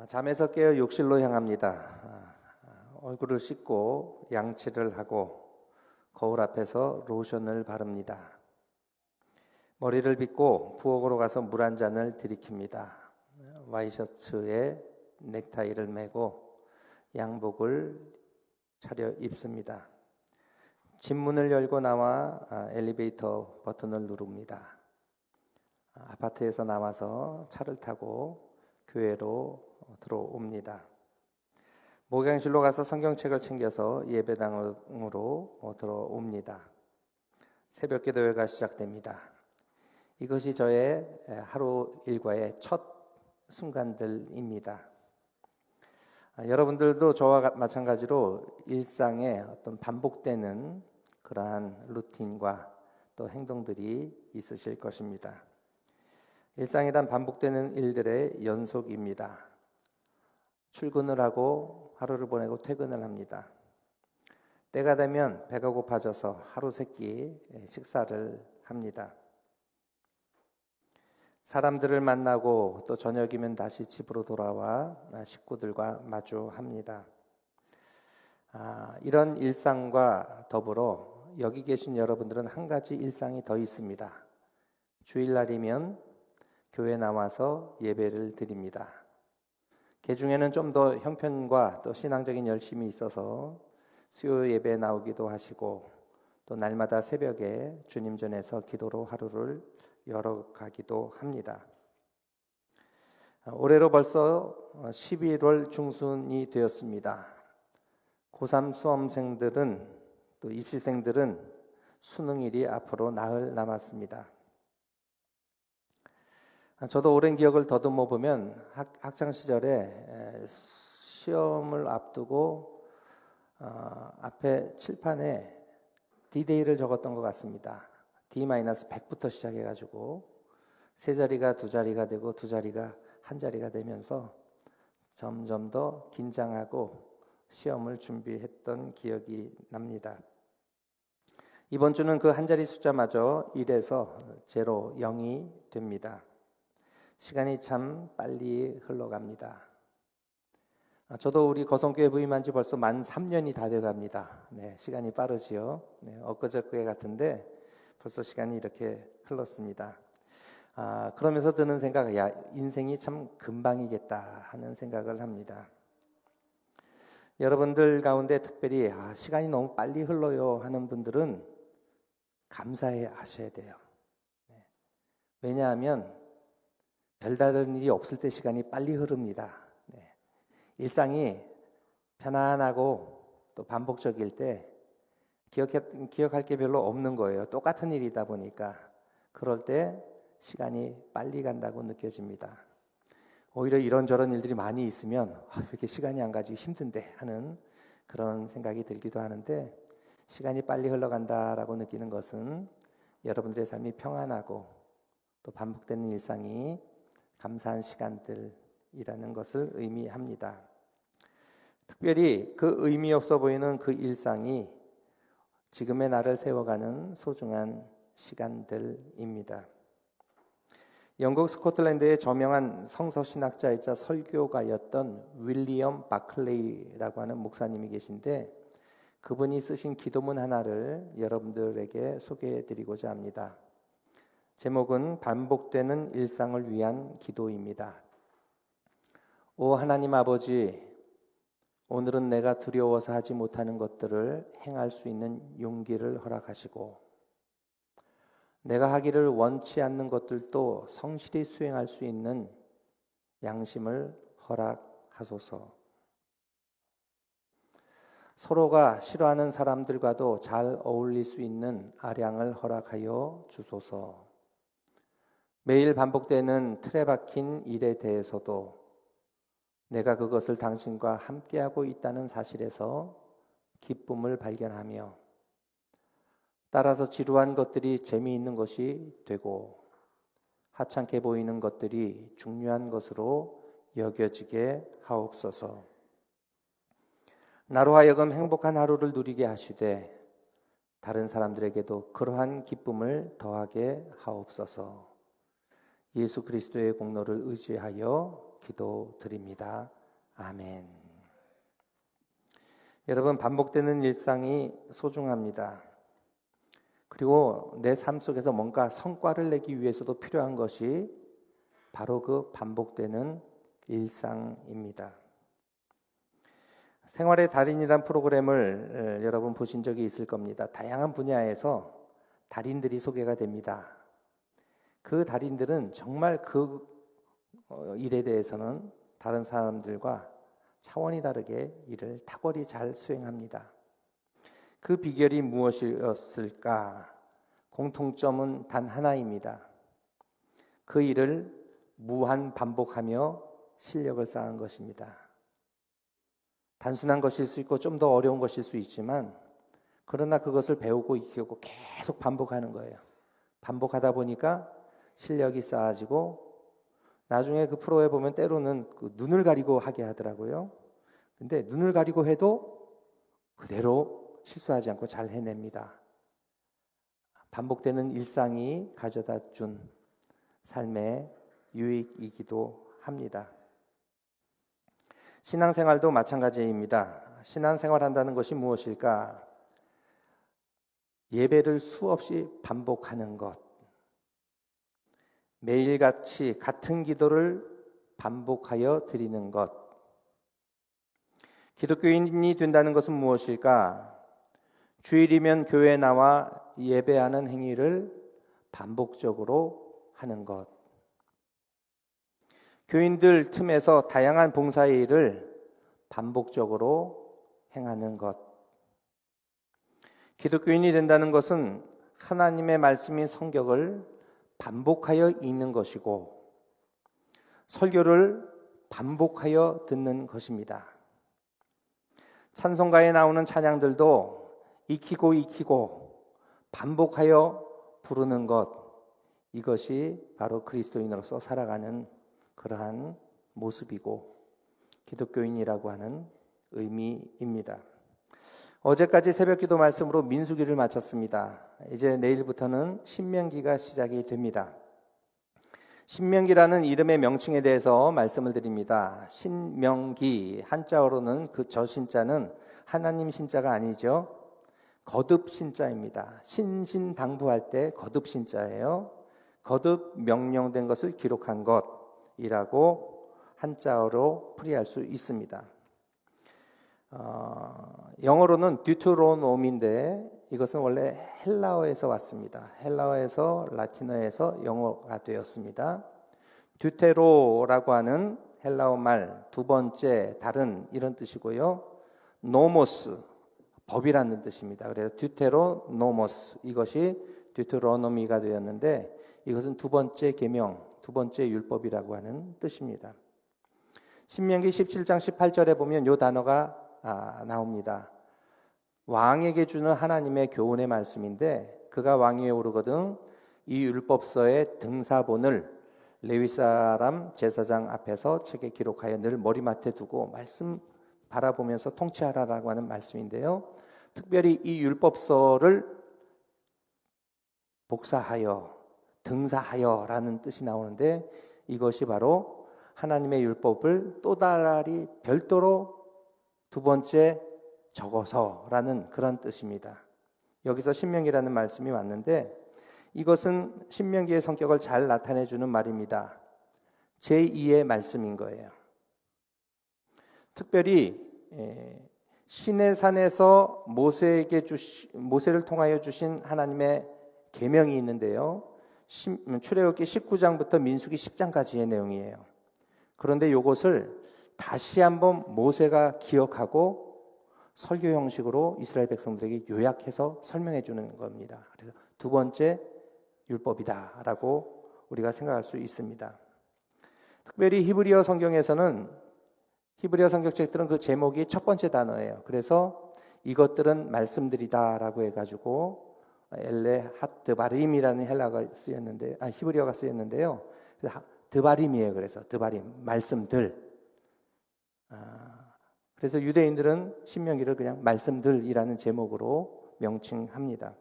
잠에서 깨어 욕실로 향합니다. 얼굴을 씻고 양치를 하고 거울 앞에서 로션을 바릅니다. 머리를 빗고 부엌으로 가서 물 한 잔을 들이킵니다. 와이셔츠에 넥타이를 매고 양복을 차려 입습니다. 집 문을 열고 나와 엘리베이터 버튼을 누릅니다. 아파트에서 나와서 차를 타고 교회로 들어옵니다. 목양실로 가서 성경책을 챙겨서 예배당으로 들어옵니다. 새벽 기도회가 시작됩니다. 이것이 저의 하루 일과의 첫 순간들입니다. 여러분들도 저와 마찬가지로 일상에 어떤 반복되는 그러한 루틴과 또 행동들이 있으실 것입니다. 일상이란 반복되는 일들의 연속입니다. 출근을 하고 하루를 보내고 퇴근을 합니다. 때가 되면 배가 고파져서 하루 세끼 식사를 합니다. 사람들을 만나고 또 저녁이면 다시 집으로 돌아와 식구들과 마주합니다. 이런 일상과 더불어 여기 계신 여러분들은 한 가지 일상이 더 있습니다. 주일날이면 교회 나와서 예배를 드립니다. 그 중에는 좀 더 형편과 또 신앙적인 열심이 있어서 수요 예배에 나오기도 하시고 또 날마다 새벽에 주님 전에서 기도로 하루를 열어가기도 합니다. 올해로 벌써 11월 중순이 되었습니다. 고3 수험생들은 또 입시생들은 수능일이 앞으로 나흘 남았습니다. 저도 오랜 기억을 더듬어 보면 학창 시절에 시험을 앞두고 앞에 칠판에 D-Day를 적었던 것 같습니다. D-100부터 시작해가지고 세 자리가 두 자리가 되고 두 자리가 한 자리가 되면서 점점 더 긴장하고 시험을 준비했던 기억이 납니다. 이번 주는 그 한 자리 숫자마저 1에서 0, 0이 됩니다. 시간이 참 빨리 흘러갑니다. 저도 우리 거성교회 부임한 지 벌써 만 3년이 다 돼갑니다. 네, 시간이 빠르지요. 네, 엊그저께 같은데 벌써 시간이 이렇게 흘렀습니다. 그러면서 드는 생각, 인생이 참 금방이겠다 하는 생각을 합니다. 여러분들 가운데 특별히 시간이 너무 빨리 흘러요 하는 분들은 감사해 하셔야 돼요. 네. 왜냐하면 별다른 일이 없을 때 시간이 빨리 흐릅니다. 네. 일상이 편안하고 또 반복적일 때 기억할 게 별로 없는 거예요. 똑같은 일이다 보니까 그럴 때 시간이 빨리 간다고 느껴집니다. 오히려 이런저런 일들이 많이 있으면 왜 이렇게 시간이 안 가지 힘든데 하는 그런 생각이 들기도 하는데 시간이 빨리 흘러간다라고 느끼는 것은 여러분들의 삶이 평안하고 또 반복되는 일상이 감사한 시간들이라는 것을 의미합니다. 특별히 그 의미 없어 보이는 그 일상이 지금의 나를 세워가는 소중한 시간들입니다. 영국 스코틀랜드의 저명한 성서신학자이자 설교가였던 윌리엄 바클레이라고 하는 목사님이 계신데 그분이 쓰신 기도문 하나를 여러분들에게 소개해드리고자 합니다. 제목은 반복되는 일상을 위한 기도입니다. 오 하나님 아버지, 오늘은 내가 두려워서 하지 못하는 것들을 행할 수 있는 용기를 허락하시고 내가 하기를 원치 않는 것들도 성실히 수행할 수 있는 양심을 허락하소서. 서로가 싫어하는 사람들과도 잘 어울릴 수 있는 아량을 허락하여 주소서. 매일 반복되는 틀에 박힌 일에 대해서도 내가 그것을 당신과 함께하고 있다는 사실에서 기쁨을 발견하며 따라서 지루한 것들이 재미있는 것이 되고 하찮게 보이는 것들이 중요한 것으로 여겨지게 하옵소서. 나로 하여금 행복한 하루를 누리게 하시되 다른 사람들에게도 그러한 기쁨을 더하게 하옵소서. 예수 그리스도의 공로를 의지하여 기도드립니다. 아멘. 여러분, 반복되는 일상이 소중합니다. 그리고 내 삶 속에서 뭔가 성과를 내기 위해서도 필요한 것이 바로 그 반복되는 일상입니다. 생활의 달인이란 프로그램을 여러분 보신 적이 있을 겁니다. 다양한 분야에서 달인들이 소개가 됩니다. 그 달인들은 정말 그 일에 대해서는 다른 사람들과 차원이 다르게 일을 탁월히 잘 수행합니다. 그 비결이 무엇이었을까? 공통점은 단 하나입니다. 그 일을 무한 반복하며 실력을 쌓은 것입니다. 단순한 것일 수 있고 좀 더 어려운 것일 수 있지만 그러나 그것을 배우고 익히고 계속 반복하는 거예요. 반복하다 보니까 실력이 쌓아지고 나중에 그 프로에 보면 때로는 그 눈을 가리고 하게 하더라고요. 근데 눈을 가리고 해도 그대로 실수하지 않고 잘 해냅니다. 반복되는 일상이 가져다 준 삶의 유익이기도 합니다. 신앙생활도 마찬가지입니다. 신앙생활 한다는 것이 무엇일까? 예배를 수없이 반복하는 것, 매일같이 같은 기도를 반복하여 드리는 것. 기독교인이 된다는 것은 무엇일까? 주일이면 교회에 나와 예배하는 행위를 반복적으로 하는 것. 교인들 틈에서 다양한 봉사의 일을 반복적으로 행하는 것. 기독교인이 된다는 것은 하나님의 말씀인 성경을 반복하여 읽는 것이고 설교를 반복하여 듣는 것입니다. 찬송가에 나오는 찬양들도 익히고 반복하여 부르는 것, 이것이 바로 그리스도인으로서 살아가는 그러한 모습이고 기독교인이라고 하는 의미입니다. 어제까지 새벽기도 말씀으로 민수기를 마쳤습니다. 이제 내일부터는 신명기가 시작이 됩니다. 신명기라는 이름의 명칭에 대해서 말씀을 드립니다. 신명기, 한자어로는 그 저신자는 하나님 신자가 아니죠. 거듭 신자입니다. 신신당부할 때 거듭 신자예요. 거듭 명령된 것을 기록한 것이라고 한자어로 풀이할 수 있습니다. 영어로는 듀테로노미인데 이것은 원래 헬라어에서 왔습니다. 헬라어에서 라틴어에서 영어가 되었습니다. 듀테로라고 하는 헬라어 말 두 번째, 다른 이런 뜻이고요. 노모스, 법이라는 뜻입니다. 그래서 듀테로노모스, 이것이 듀테로노미가 되었는데 이것은 두 번째 계명, 두 번째 율법이라고 하는 뜻입니다. 신명기 17장 18절에 보면 이 단어가 나옵니다. 왕에게 주는 하나님의 교훈의 말씀인데 그가 왕위에 오르거든 이 율법서의 등사본을 레위 사람 제사장 앞에서 책에 기록하여 늘 머리맡에 두고 말씀 바라보면서 통치하라라고 하는 말씀인데요. 특별히 이 율법서를 복사하여 등사하여라는 뜻이 나오는데 이것이 바로 하나님의 율법을 또 다리 별도로 두 번째 적어서라는 그런 뜻입니다. 여기서 신명기라는 말씀이 왔는데 이것은 신명기의 성격을 잘 나타내주는 말입니다. 제2의 말씀인 거예요. 특별히 시내 산에서 모세를 통하여 주신 하나님의 계명이 있는데요. 출애굽기 19장부터 민수기 10장까지의 내용이에요. 그런데 이것을 다시 한번 모세가 기억하고 설교 형식으로 이스라엘 백성들에게 요약해서 설명해 주는 겁니다. 그래서 두 번째 율법이다라고 우리가 생각할 수 있습니다. 특별히 히브리어 성경에서는 히브리어 성경책들은 그 제목이 첫 번째 단어예요. 그래서 이것들은 말씀들이다라고 해가지고 엘레 핫드바림이라는 히브리어가 쓰였는데요. 드바림이에요. 그래서 드바림, 말씀들. 그래서 유대인들은 신명기를 그냥 말씀들이라는 제목으로 명칭합니다.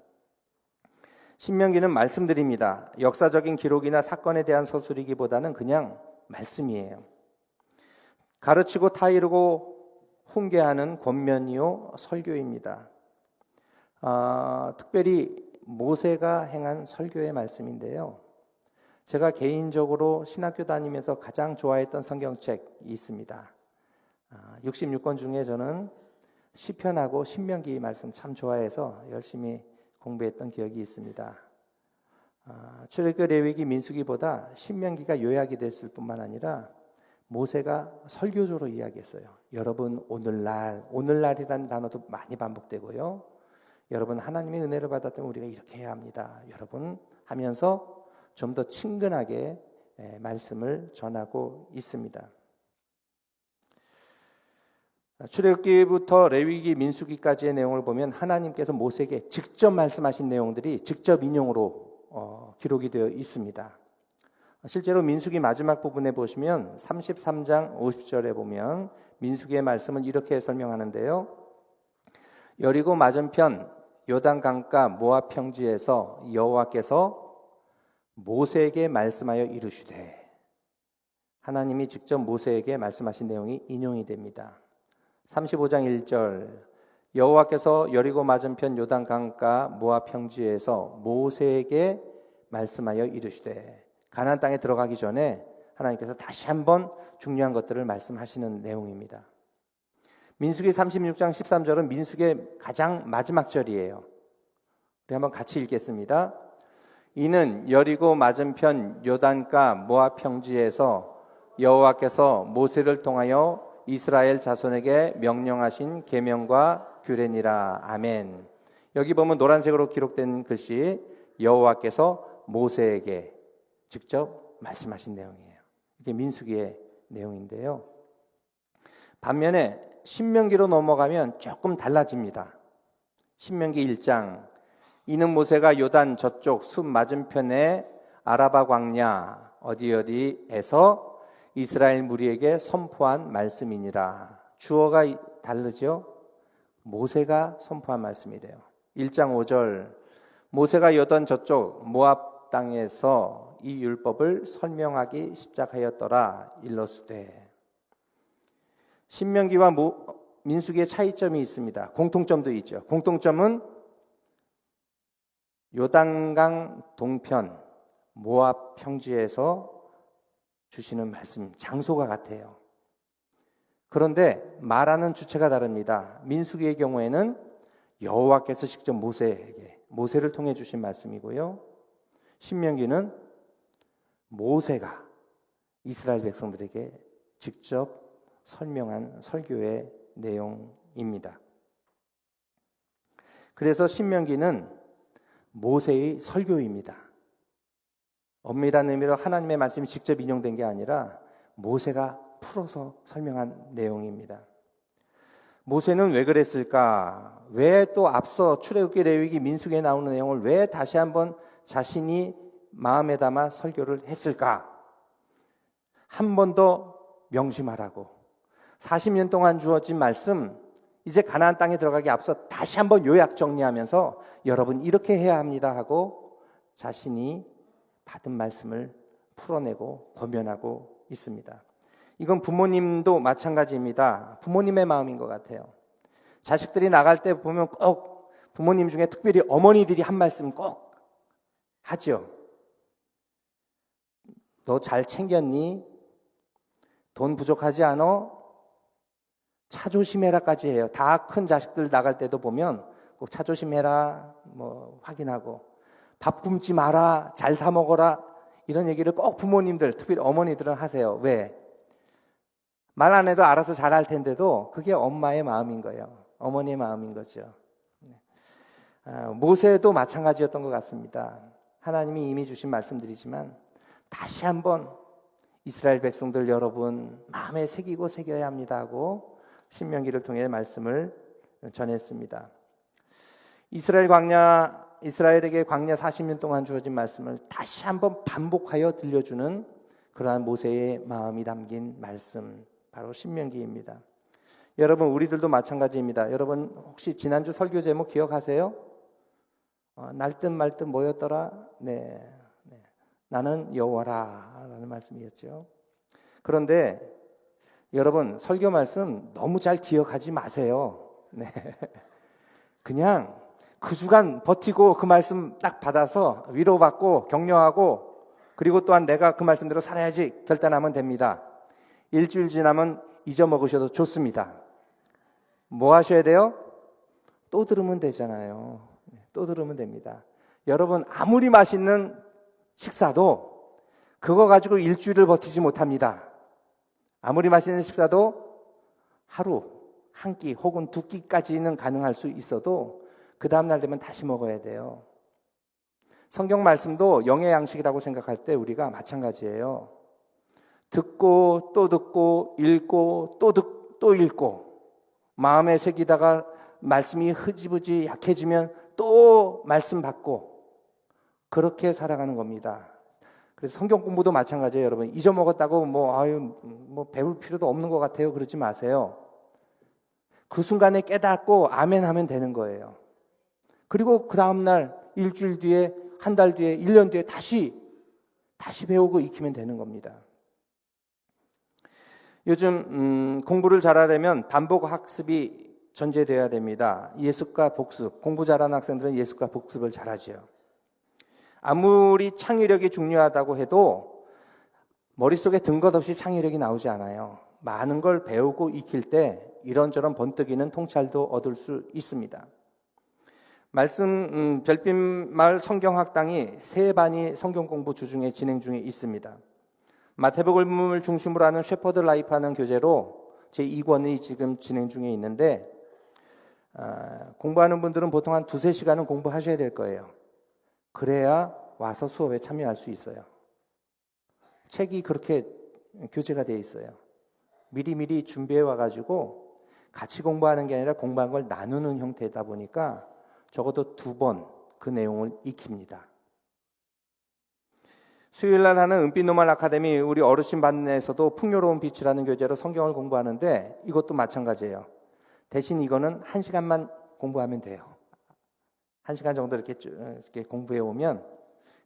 신명기는 말씀들입니다. 역사적인 기록이나 사건에 대한 서술이기보다는 그냥 말씀이에요. 가르치고 타이르고 훈계하는 권면이요 설교입니다. 특별히 모세가 행한 설교의 말씀인데요. 제가 개인적으로 신학교 다니면서 가장 좋아했던 성경책이 있습니다. 66권 중에 저는 시편하고 신명기 말씀 참 좋아해서 열심히 공부했던 기억이 있습니다. 출애굽기, 레위기, 민수기보다 신명기가 요약이 됐을 뿐만 아니라 모세가 설교조로 이야기했어요. 여러분 오늘날이라는 단어도 많이 반복되고요. 여러분 하나님의 은혜를 받았다면 우리가 이렇게 해야 합니다. 여러분 하면서 좀 더 친근하게 말씀을 전하고 있습니다. 출애굽기부터 레위기, 민수기까지의 내용을 보면 하나님께서 모세에게 직접 말씀하신 내용들이 직접 인용으로 기록이 되어 있습니다. 실제로 민수기 마지막 부분에 보시면 33장 50절에 보면 민수기의 말씀은 이렇게 설명하는데요. 여리고 맞은편 요단 강가 모압 평지에서 여호와께서 모세에게 말씀하여 이르시되, 하나님이 직접 모세에게 말씀하신 내용이 인용이 됩니다. 35장 1절 여호와께서 여리고 맞은편 요단 강가 모압 평지에서 모세에게 말씀하여 이르시되, 가나안 땅에 들어가기 전에 하나님께서 다시 한번 중요한 것들을 말씀하시는 내용입니다. 민수기 36장 13절은 민수기의 가장 마지막 절이에요. 우리 한번 같이 읽겠습니다. 이는 여리고 맞은편 요단가 모압 평지에서 여호와께서 모세를 통하여 이스라엘 자손에게 명령하신 계명과 규례니라. 아멘. 여기 보면 노란색으로 기록된 글씨 여호와께서 모세에게 직접 말씀하신 내용이에요. 이게 민수기의 내용인데요. 반면에 신명기로 넘어가면 조금 달라집니다. 신명기 1장 이는 모세가 요단 저쪽 숲 맞은편에 아라바 광야 어디에서 이스라엘 무리에게 선포한 말씀이니라. 주어가 다르죠? 모세가 선포한 말씀이래요. 1장 5절 모세가 요단 저쪽 모압 땅에서 이 율법을 설명하기 시작하였더라. 일러스되. 신명기와 민수기의 차이점이 있습니다. 공통점도 있죠. 공통점은 요단강 동편 모압 평지에서 주시는 말씀, 장소가 같아요. 그런데 말하는 주체가 다릅니다. 민수기의 경우에는 여호와께서 직접 모세를 통해 주신 말씀이고요. 신명기는 모세가 이스라엘 백성들에게 직접 설명한 설교의 내용입니다. 그래서 신명기는 모세의 설교입니다. 엄밀한 의미로 하나님의 말씀이 직접 인용된 게 아니라 모세가 풀어서 설명한 내용입니다. 모세는 왜 그랬을까? 왜 또 앞서 출애굽기, 레위기, 민수기에 나오는 내용을 왜 다시 한번 자신이 마음에 담아 설교를 했을까? 한 번 더 명심하라고. 40년 동안 주어진 말씀, 이제 가나안 땅에 들어가기 앞서 다시 한번 요약 정리하면서 여러분 이렇게 해야 합니다 하고 자신이 받은 말씀을 풀어내고 권면하고 있습니다. 이건 부모님도 마찬가지입니다. 부모님의 마음인 것 같아요. 자식들이 나갈 때 보면 꼭 부모님 중에 특별히 어머니들이 한 말씀 꼭 하죠. 너 잘 챙겼니? 돈 부족하지 않아? 차 조심해라까지 해요. 다 큰 자식들 나갈 때도 보면 꼭 차 조심해라 확인하고 밥 굶지 마라, 잘 사 먹어라 이런 얘기를 꼭 부모님들, 특별히 어머니들은 하세요. 왜? 말 안 해도 알아서 잘할 텐데도 그게 엄마의 마음인 거예요. 어머니의 마음인 거죠. 모세도 마찬가지였던 것 같습니다. 하나님이 이미 주신 말씀들이지만 다시 한번 이스라엘 백성들 여러분 마음에 새겨야 합니다 하고 신명기를 통해 말씀을 전했습니다. 이스라엘에게 광야 40년 동안 주어진 말씀을 다시 한번 반복하여 들려주는 그러한 모세의 마음이 담긴 말씀, 바로 신명기입니다. 여러분 우리들도 마찬가지입니다. 여러분 혹시 지난주 설교 제목 기억하세요? 날듯 말듯 뭐였더라? 네. 나는 여호와라 라는 말씀이었죠. 그런데 여러분, 설교 말씀 너무 잘 기억하지 마세요. 네. 그냥 그 주간 버티고 그 말씀 딱 받아서 위로받고 격려하고, 그리고 또한 내가 그 말씀대로 살아야지 결단하면 됩니다. 일주일 지나면 잊어먹으셔도 좋습니다. 뭐 하셔야 돼요? 또 들으면 되잖아요. 또 들으면 됩니다. 여러분, 아무리 맛있는 식사도 그거 가지고 일주일을 버티지 못합니다. 아무리 맛있는 식사도 하루 한 끼 혹은 두 끼까지는 가능할 수 있어도 그 다음날 되면 다시 먹어야 돼요. 성경 말씀도 영의 양식이라고 생각할 때 우리가 마찬가지예요. 듣고 또 듣고 읽고 또 읽고 마음에 새기다가 말씀이 흐지부지 약해지면 또 말씀 받고 그렇게 살아가는 겁니다. 그래서 성경 공부도 마찬가지예요. 여러분, 잊어먹었다고 뭐 배울 필요도 없는 것 같아요. 그러지 마세요. 그 순간에 깨닫고 아멘 하면 되는 거예요. 그리고 그 다음날 일주일 뒤에, 한 달 뒤에, 1년 뒤에 다시 배우고 익히면 되는 겁니다. 요즘 공부를 잘하려면 반복 학습이 전제되어야 됩니다. 예습과 복습, 공부 잘하는 학생들은 예습과 복습을 잘하죠. 아무리 창의력이 중요하다고 해도 머릿속에 든 것 없이 창의력이 나오지 않아요. 많은 걸 배우고 익힐 때 이런저런 번뜩이는 통찰도 얻을 수 있습니다. 말씀 별빛마을 성경학당이 세 반이 성경 공부 주중에 진행 중에 있습니다. 마태복음을 중심으로 하는 셰퍼드 라이프하는 교재로 제2권이 지금 진행 중에 있는데, 공부하는 분들은 보통 한 2-3시간은 공부하셔야 될 거예요. 그래야 와서 수업에 참여할 수 있어요. 책이 그렇게 교재가 되어 있어요. 미리미리 준비해 와가지고 같이 공부하는 게 아니라 공부한 걸 나누는 형태다 보니까 적어도 2번 그 내용을 익힙니다. 수요일날 하는 은빛노말 아카데미 우리 어르신 반에서도 풍요로운 빛이라는 교재로 성경을 공부하는데 이것도 마찬가지예요. 대신 이거는 1시간만 공부하면 돼요. 1시간 정도 이렇게 공부해 오면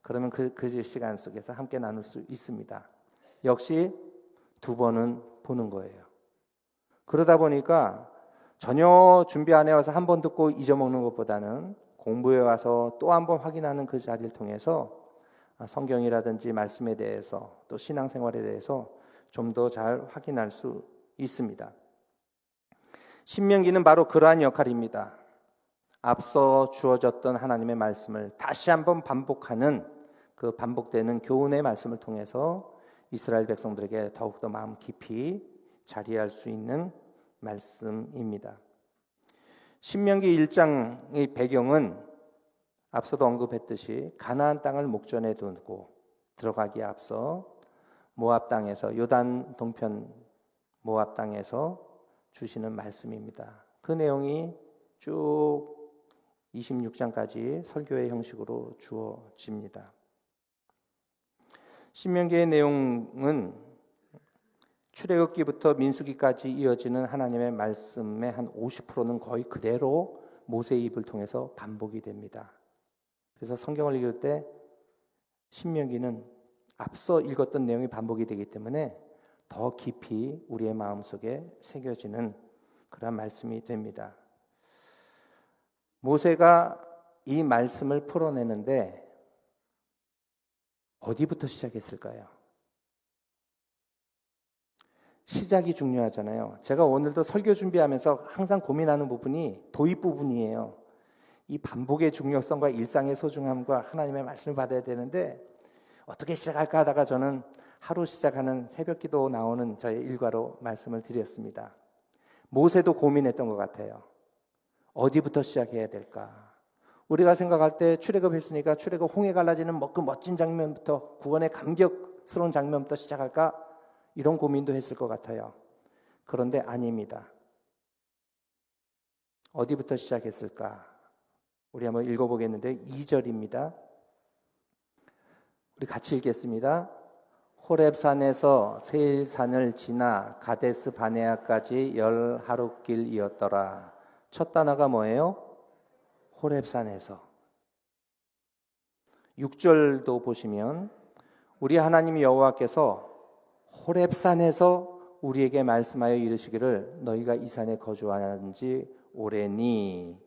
그러면 그 시간 속에서 함께 나눌 수 있습니다. 역시 2번은 보는 거예요. 그러다 보니까 전혀 준비 안 해와서 한 번 듣고 잊어먹는 것보다는 공부해 와서 또 한 번 확인하는 그 자리를 통해서 성경이라든지 말씀에 대해서 또 신앙생활에 대해서 좀 더 잘 확인할 수 있습니다. 신명기는 바로 그러한 역할입니다. 앞서 주어졌던 하나님의 말씀을 다시 한번 반복하는 그 반복되는 교훈의 말씀을 통해서 이스라엘 백성들에게 더욱더 마음 깊이 자리할 수 있는 말씀입니다. 신명기 1장의 배경은 앞서도 언급했듯이 가나안 땅을 목전에 두고 들어가기에 앞서 모압 땅에서, 요단 동편 모압 땅에서 주시는 말씀입니다. 그 내용이 쭉 26장까지 설교의 형식으로 주어집니다. 신명기의 내용은 출애굽기부터 민수기까지 이어지는 하나님의 말씀의 한 50%는 거의 그대로 모세의 입을 통해서 반복이 됩니다. 그래서 성경을 읽을 때 신명기는 앞서 읽었던 내용이 반복이 되기 때문에 더 깊이 우리의 마음속에 새겨지는 그런 말씀이 됩니다. 모세가 이 말씀을 풀어내는데 어디부터 시작했을까요? 시작이 중요하잖아요. 제가 오늘도 설교 준비하면서 항상 고민하는 부분이 도입 부분이에요. 이 반복의 중요성과 일상의 소중함과 하나님의 말씀을 받아야 되는데 어떻게 시작할까 하다가 저는 하루 시작하는 새벽기도 나오는 저의 일과로 말씀을 드렸습니다. 모세도 고민했던 것 같아요. 어디부터 시작해야 될까? 우리가 생각할 때 출애굽했으니까 출애굽 홍해 갈라지는 그 멋진 장면부터, 구원의 감격스러운 장면부터 시작할까? 이런 고민도 했을 것 같아요. 그런데 아닙니다. 어디부터 시작했을까? 우리 한번 읽어보겠는데 2절입니다. 우리 같이 읽겠습니다. 호렙산에서 세일산을 지나 가데스 바네아까지 10하룻길이었더라. 첫 단어가 뭐예요? 호렙산에서. 6절도 보시면 우리 하나님 여호와께서 호렙산에서 우리에게 말씀하여 이르시기를 너희가 이 산에 거주하는 지 오래니.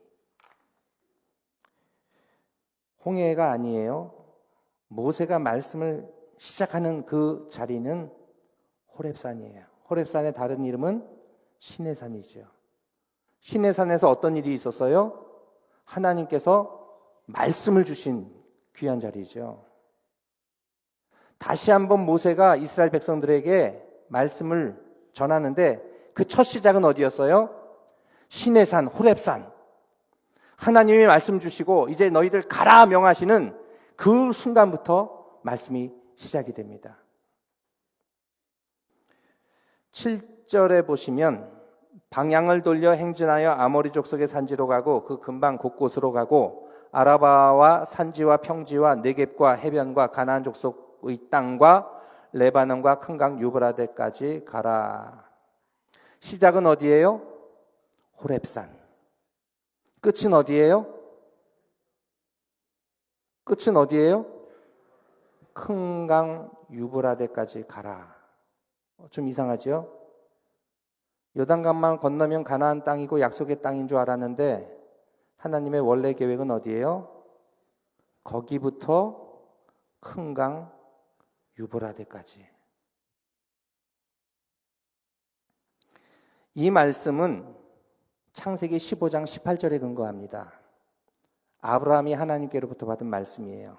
홍해가 아니에요. 모세가 말씀을 시작하는 그 자리는 호렙산이에요. 호렙산의 다른 이름은 시내산이죠. 시내산에서 어떤 일이 있었어요? 하나님께서 말씀을 주신 귀한 자리죠. 다시 한번 모세가 이스라엘 백성들에게 말씀을 전하는데 그 첫 시작은 어디였어요? 시내산, 호렙산. 하나님이 말씀 주시고 이제 너희들 가라 명하시는 그 순간부터 말씀이 시작이 됩니다. 7절에 보시면 방향을 돌려 행진하여 아모리 족속의 산지로 가고 그 근방 곳곳으로 가고 아라바와 산지와 평지와 네겝과 해변과 가나안 족속의 땅과 레바논과 큰 강 유브라데까지 가라. 시작은 어디예요? 호렙산. 끝은 어디예요? 끝은 어디예요? 큰 강 유브라데까지 가라. 좀 이상하죠? 요단강만 건너면 가나안 땅이고 약속의 땅인 줄 알았는데 하나님의 원래 계획은 어디예요? 거기부터 큰 강 유브라데까지. 이 말씀은 창세기 15장 18절에 근거합니다. 아브라함이 하나님께로부터 받은 말씀이에요.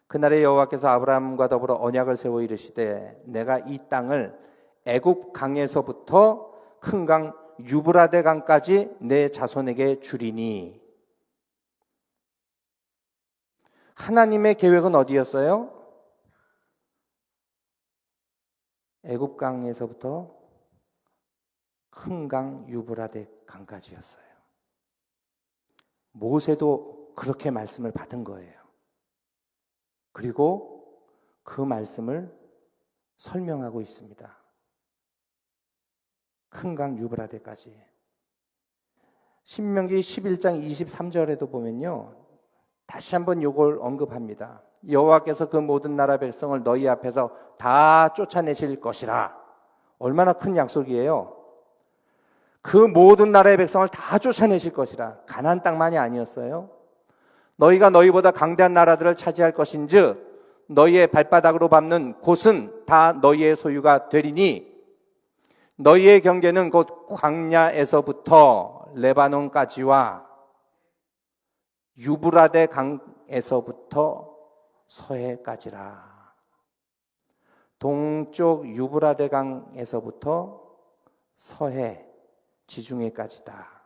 그날에 여호와께서 아브라함과 더불어 언약을 세워 이르시되 내가 이 땅을 애굽 강에서부터 큰 강 유브라데 강까지 내 자손에게 주리니. 하나님의 계획은 어디였어요? 애굽 강에서부터 큰 강 유브라데 강까지였어요. 모세도 그렇게 말씀을 받은 거예요. 그리고 그 말씀을 설명하고 있습니다. 큰 강 유브라데까지. 신명기 11장 23절에도 보면요, 다시 한번 이걸 언급합니다. 여호와께서 그 모든 나라 백성을 너희 앞에서 다 쫓아내실 것이라. 얼마나 큰 약속이에요. 그 모든 나라의 백성을 다 쫓아내실 것이라. 가나안 땅만이 아니었어요. 너희가 너희보다 강대한 나라들을 차지할 것인즉 너희의 발바닥으로 밟는 곳은 다 너희의 소유가 되리니 너희의 경계는 곧 광야에서부터 레바논까지와 유브라데 강에서부터 서해까지라. 동쪽 유브라데 강에서부터 서해 지중해까지다.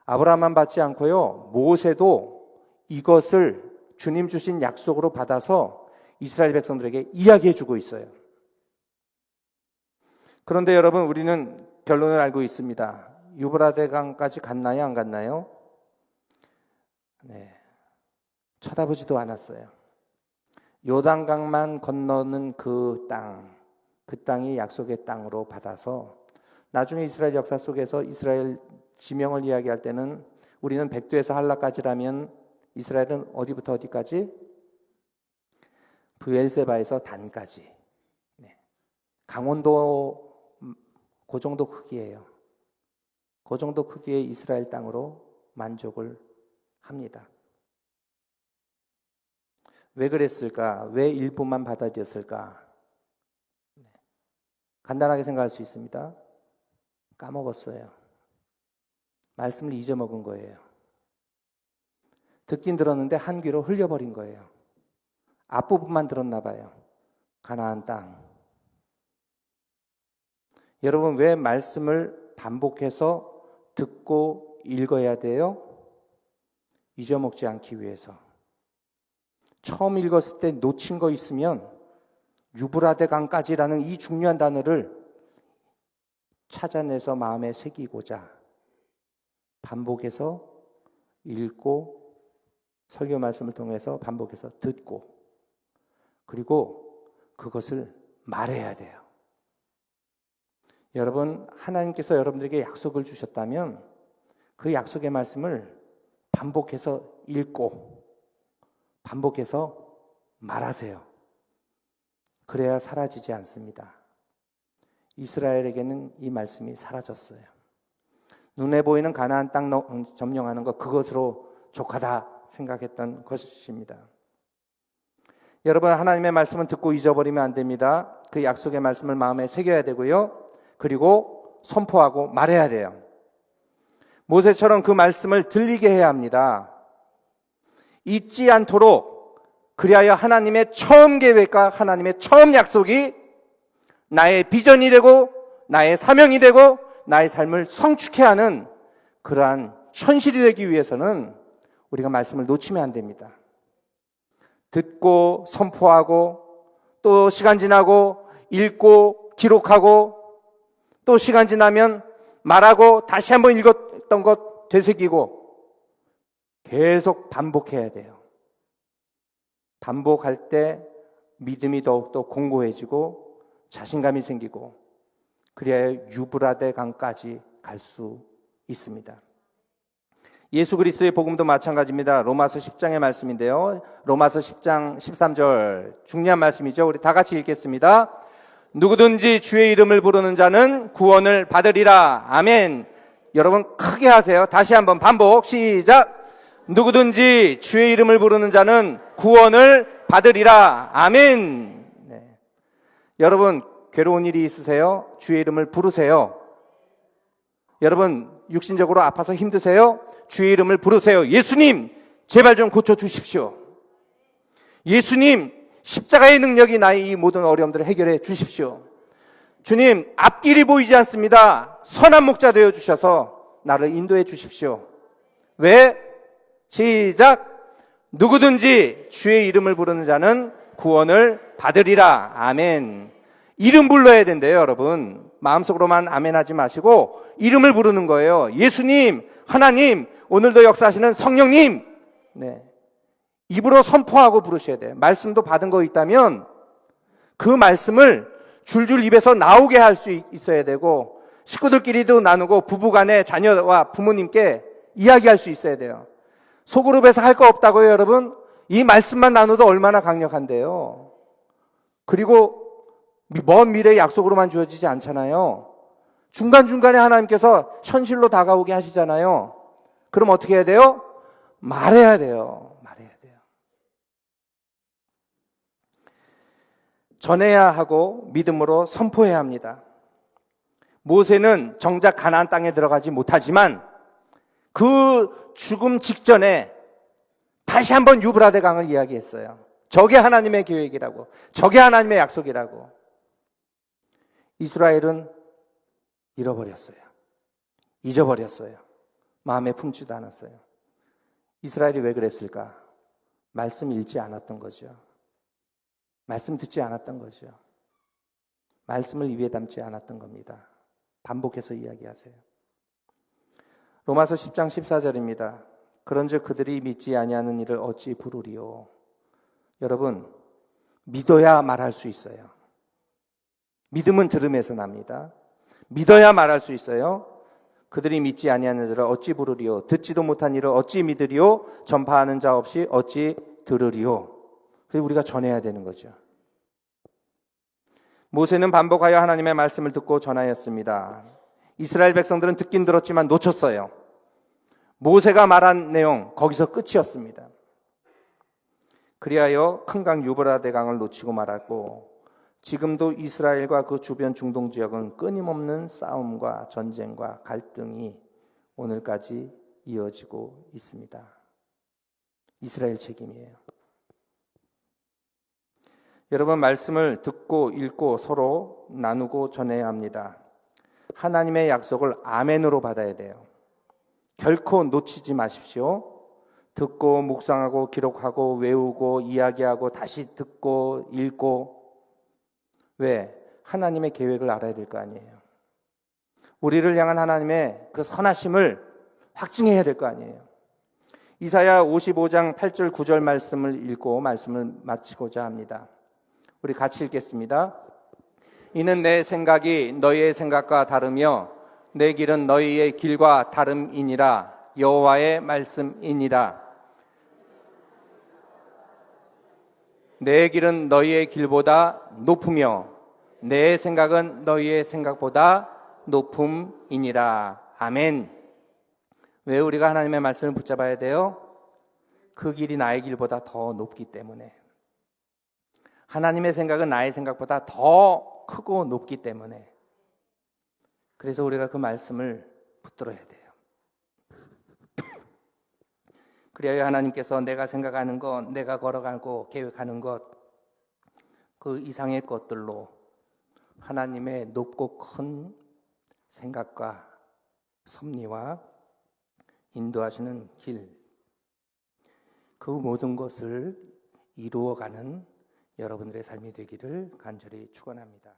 아브라함만 받지 않고요, 모세도 이것을 주님 주신 약속으로 받아서 이스라엘 백성들에게 이야기해 주고 있어요. 그런데 여러분, 우리는 결론을 알고 있습니다. 유브라데 강까지 갔나요? 안 갔나요? 네, 쳐다보지도 않았어요. 요단강만 건너는 그 땅이 약속의 땅으로 받아서 나중에 이스라엘 역사 속에서 이스라엘 지명을 이야기할 때는 우리는 백두에서 한라까지라면 이스라엘은 어디부터 어디까지? 브엘세바에서 단까지. 네. 강원도 그 정도 크기예요. 그 정도 크기의 이스라엘 땅으로 만족을 합니다. 왜 그랬을까? 왜 일부만 받아들였을까? 간단하게 생각할 수 있습니다. 까먹었어요. 말씀을 잊어먹은 거예요. 듣긴 들었는데 한 귀로 흘려버린 거예요. 앞부분만 들었나 봐요. 가나안 땅. 여러분, 왜 말씀을 반복해서 듣고 읽어야 돼요? 잊어먹지 않기 위해서. 처음 읽었을 때 놓친 거 있으면 유브라데 강까지라는 이 중요한 단어를 찾아내서 마음에 새기고자 반복해서 읽고 설교 말씀을 통해서 반복해서 듣고 그리고 그것을 말해야 돼요. 여러분, 하나님께서 여러분들에게 약속을 주셨다면 그 약속의 말씀을 반복해서 읽고 반복해서 말하세요. 그래야 사라지지 않습니다. 이스라엘에게는 이 말씀이 사라졌어요. 눈에 보이는 가나안 땅 점령하는 것, 그것으로 족하다 생각했던 것입니다. 여러분, 하나님의 말씀은 듣고 잊어버리면 안 됩니다. 그 약속의 말씀을 마음에 새겨야 되고요. 그리고 선포하고 말해야 돼요. 모세처럼 그 말씀을 들리게 해야 합니다. 잊지 않도록, 그리하여 하나님의 처음 계획과 하나님의 처음 약속이 나의 비전이 되고 나의 사명이 되고 나의 삶을 성축해 하는 그러한 현실이 되기 위해서는 우리가 말씀을 놓치면 안 됩니다. 듣고 선포하고 또 시간 지나고 읽고 기록하고 또 시간 지나면 말하고 다시 한번 읽었던 것 되새기고 계속 반복해야 돼요. 반복할 때 믿음이 더욱더 공고해지고 자신감이 생기고 그래야 유브라데 강까지 갈 수 있습니다. 예수 그리스도의 복음도 마찬가지입니다. 로마서 10장의 말씀인데요. 로마서 10장 13절 중요한 말씀이죠. 우리 다 같이 읽겠습니다. 누구든지 주의 이름을 부르는 자는 구원을 받으리라. 아멘. 여러분 크게 하세요. 다시 한번 반복 시작. 누구든지 주의 이름을 부르는 자는 구원을 받으리라. 아멘. 네. 여러분 괴로운 일이 있으세요? 주의 이름을 부르세요. 여러분 육신적으로 아파서 힘드세요? 주의 이름을 부르세요. 예수님 제발 좀 고쳐주십시오. 예수님 십자가의 능력이 나의 이 모든 어려움들을 해결해 주십시오. 주님 앞길이 보이지 않습니다. 선한 목자 되어 주셔서 나를 인도해 주십시오. 왜? 시작. 누구든지 주의 이름을 부르는 자는 구원을 받으리라. 아멘. 이름 불러야 된대요, 여러분. 마음속으로만 아멘 하지 마시고 이름을 부르는 거예요. 예수님, 하나님, 오늘도 역사하시는 성령님. 네. 입으로 선포하고 부르셔야 돼요. 말씀도 받은 거 있다면 그 말씀을 줄줄 입에서 나오게 할 수 있어야 되고 식구들끼리도 나누고 부부간에 자녀와 부모님께 이야기할 수 있어야 돼요. 소그룹에서 할 거 없다고요, 여러분? 이 말씀만 나눠도 얼마나 강력한데요. 그리고 먼 미래의 약속으로만 주어지지 않잖아요. 중간중간에 하나님께서 현실로 다가오게 하시잖아요. 그럼 어떻게 해야 돼요? 말해야 돼요. 말해야 돼요. 전해야 하고 믿음으로 선포해야 합니다. 모세는 정작 가나안 땅에 들어가지 못하지만 그 죽음 직전에 다시 한번 유브라데 강을 이야기했어요. 저게 하나님의 계획이라고, 저게 하나님의 약속이라고. 이스라엘은 잃어버렸어요. 잊어버렸어요. 마음에 품지도 않았어요. 이스라엘이 왜 그랬을까? 말씀 읽지 않았던 거죠. 말씀 듣지 않았던 거죠. 말씀을 입에 담지 않았던 겁니다. 반복해서 이야기하세요. 로마서 10장 14절입니다. 그런즉 그들이 믿지 아니하는 일을 어찌 부르리요. 여러분 믿어야 말할 수 있어요. 믿음은 들음에서 납니다. 믿어야 말할 수 있어요. 그들이 믿지 아니하는 자를 어찌 부르리요. 듣지도 못한 일을 어찌 믿으리요. 전파하는 자 없이 어찌 들으리요. 그래서 우리가 전해야 되는 거죠. 모세는 반복하여 하나님의 말씀을 듣고 전하였습니다. 이스라엘 백성들은 듣긴 들었지만 놓쳤어요. 모세가 말한 내용 거기서 끝이었습니다. 그리하여 큰 강 유브라데 강을 놓치고 말았고 지금도 이스라엘과 그 주변 중동 지역은 끊임없는 싸움과 전쟁과 갈등이 오늘까지 이어지고 있습니다. 이스라엘 책임이에요. 여러분 말씀을 듣고 읽고 서로 나누고 전해야 합니다. 하나님의 약속을 아멘으로 받아야 돼요. 결코 놓치지 마십시오. 듣고 묵상하고 기록하고 외우고 이야기하고 다시 듣고 읽고. 왜? 하나님의 계획을 알아야 될 거 아니에요. 우리를 향한 하나님의 그 선하심을 확증해야 될 거 아니에요. 이사야 55장 8절 9절 말씀을 읽고 말씀을 마치고자 합니다. 우리 같이 읽겠습니다. 이는 내 생각이 너희의 생각과 다르며 내 길은 너희의 길과 다름이니라. 여호와의 말씀이니라. 내 길은 너희의 길보다 높으며 내 생각은 너희의 생각보다 높음이니라. 아멘. 왜 우리가 하나님의 말씀을 붙잡아야 돼요? 그 길이 나의 길보다 더 높기 때문에. 하나님의 생각은 나의 생각보다 더 크고 높기 때문에. 그래서 우리가 그 말씀을 붙들어야 돼요. 그래야 하나님께서 내가 생각하는 것, 내가 걸어가고 계획하는 것, 그 이상의 것들로 하나님의 높고 큰 생각과 섭리와 인도하시는 길, 그 모든 것을 이루어가는 여러분들의 삶이 되기를 간절히 축원합니다.